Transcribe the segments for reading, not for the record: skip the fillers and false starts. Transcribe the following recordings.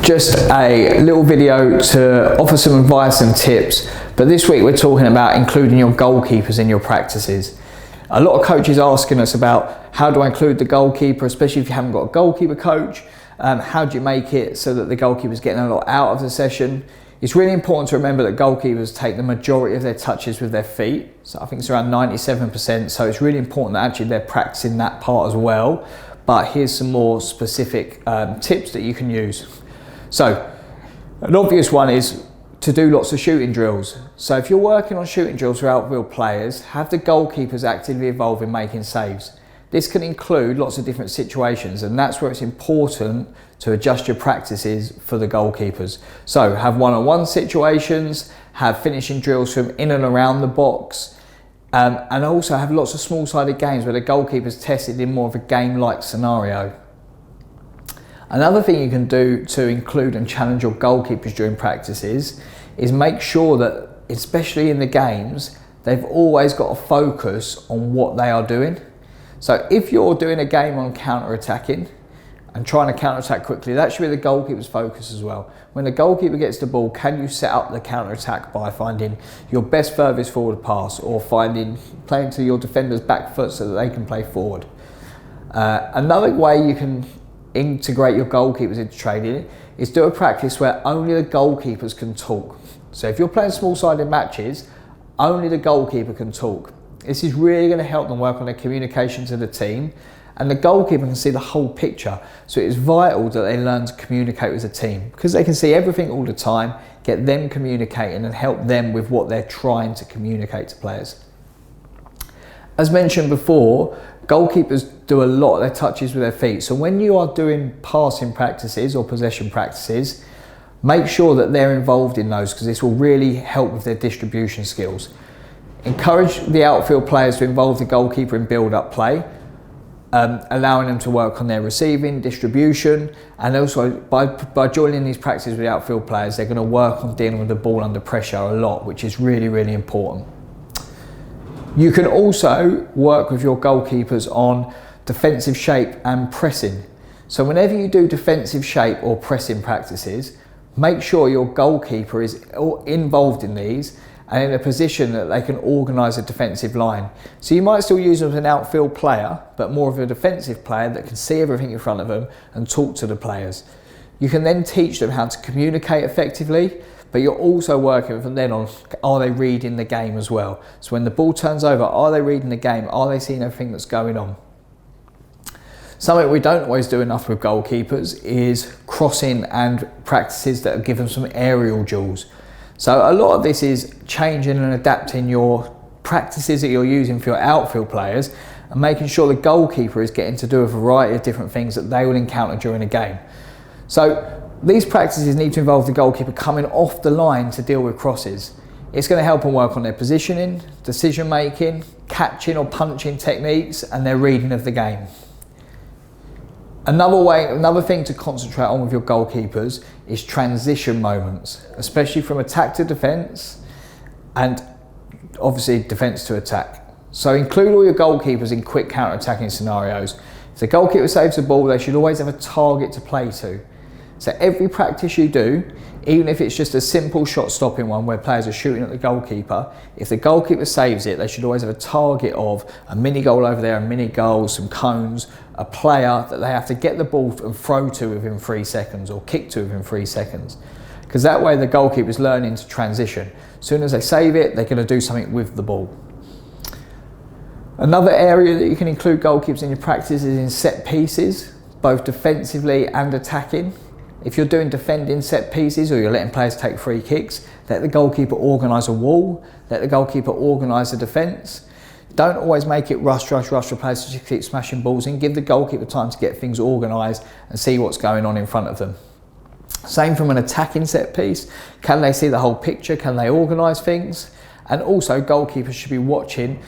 Just a little video to offer some advice and tips, but this week we're talking about including your goalkeepers in your practices. A lot of coaches asking us about how do I include the goalkeeper, especially if you haven't got a goalkeeper coach. How do you make it so that the goalkeeper's getting a lot out of the session? It's really important to remember that goalkeepers take the majority of their touches with their feet. So I think it's around 97%. So it's really important that actually they're practicing that part as well. But here's some more specific tips that you can use. So an obvious one is to do lots of shooting drills. So if you're working on shooting drills for outfield players, have the goalkeepers actively involved in making saves. This can include lots of different situations, and that's where it's important to adjust your practices for the goalkeepers. So have one-on-one situations, have finishing drills from in and around the box, and also have lots of small-sided games where the goalkeeper's tested in more of a game-like scenario. Another thing you can do to include and challenge your goalkeepers during practices is make sure that, especially in the games, they've always got a focus on what they are doing. So if you're doing a game on counter-attacking and trying to counter-attack quickly, that should be the goalkeeper's focus as well. When the goalkeeper gets the ball, can you set up the counter-attack by finding your best furthest forward pass or playing to your defender's back foot so that they can play forward? Another way you can integrate your goalkeepers into training is do a practice where only the goalkeepers can talk. So if you're playing small-sided matches, only the goalkeeper can talk. This is really going to help them work on their communication to the team, and the goalkeeper can see the whole picture. So it is vital that they learn to communicate with the team because they can see everything all the time, get them communicating and help them with what they're trying to communicate to players. As mentioned before, goalkeepers do a lot of their touches with their feet. So when you are doing passing practices or possession practices, make sure that they're involved in those because this will really help with their distribution skills. Encourage the outfield players to involve the goalkeeper in build-up play, allowing them to work on their receiving, distribution, and also by joining these practices with the outfield players, they're going to work on dealing with the ball under pressure a lot, which is really, really important. You can also work with your goalkeepers on defensive shape and pressing. So whenever you do defensive shape or pressing practices, make sure your goalkeeper is involved in these and in a position that they can organise a defensive line. So you might still use them as an outfield player, but more of a defensive player that can see everything in front of them and talk to the players. You can then teach them how to communicate effectively, but you're also working with them then on, are they reading the game as well? So when the ball turns over, are they reading the game? Are they seeing everything that's going on? Something we don't always do enough with goalkeepers is crossing and practices that give them some aerial duels. So a lot of this is changing and adapting your practices that you're using for your outfield players and making sure the goalkeeper is getting to do a variety of different things that they will encounter during a game. So these practices need to involve the goalkeeper coming off the line to deal with crosses. It's going to help them work on their positioning, decision making, catching or punching techniques and their reading of the game. Another thing to concentrate on with your goalkeepers is transition moments, especially from attack to defence and obviously defence to attack. So include all your goalkeepers in quick counter-attacking scenarios. If the goalkeeper saves the ball, they should always have a target to play to. So every practice you do, even if it's just a simple shot stopping one where players are shooting at the goalkeeper, if the goalkeeper saves it, they should always have a target of a mini goal over there, a mini goal, some cones, a player that they have to get the ball and throw to within 3 seconds or kick to within 3 seconds. Because that way the goalkeeper is learning to transition. As soon as they save it, they're going to do something with the ball. Another area that you can include goalkeepers in your practice is in set pieces, both defensively and attacking. If you're doing defending set pieces or you're letting players take free kicks, let the goalkeeper organise a wall, let the goalkeeper organise a defence. Don't always make it rush for players to just keep smashing balls in. Give the goalkeeper time to get things organised and see what's going on in front of them. Same from an attacking set piece. Can they see the whole picture? Can they organise things? And also goalkeepers should be watching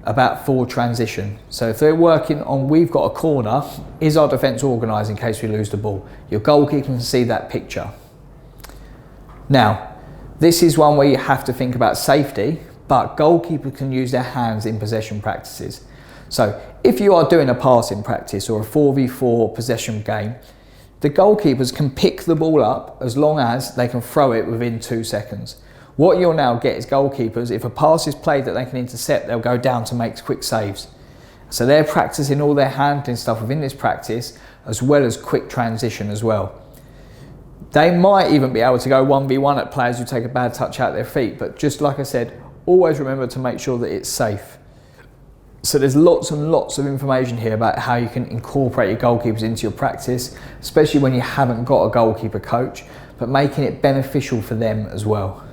about forward transition. So if they're working on, we've got a corner, is our defence organised in case we lose the ball? Your goalkeeper can see that picture. Now, this is one where you have to think about safety, but goalkeepers can use their hands in possession practices. So if you are doing a passing practice or a 4v4 possession game, The goalkeepers can pick the ball up as long as they can throw it within 2 seconds. What you'll now get is goalkeepers, if a pass is played that they can intercept, they'll go down to make quick saves. So they're practicing all their handling stuff within this practice, as well as quick transition as well. They might even be able to go 1v1 at players who take a bad touch out their feet, but just like I said, always remember to make sure that it's safe. So there's lots and lots of information here about how you can incorporate your goalkeepers into your practice, especially when you haven't got a goalkeeper coach, but making it beneficial for them as well.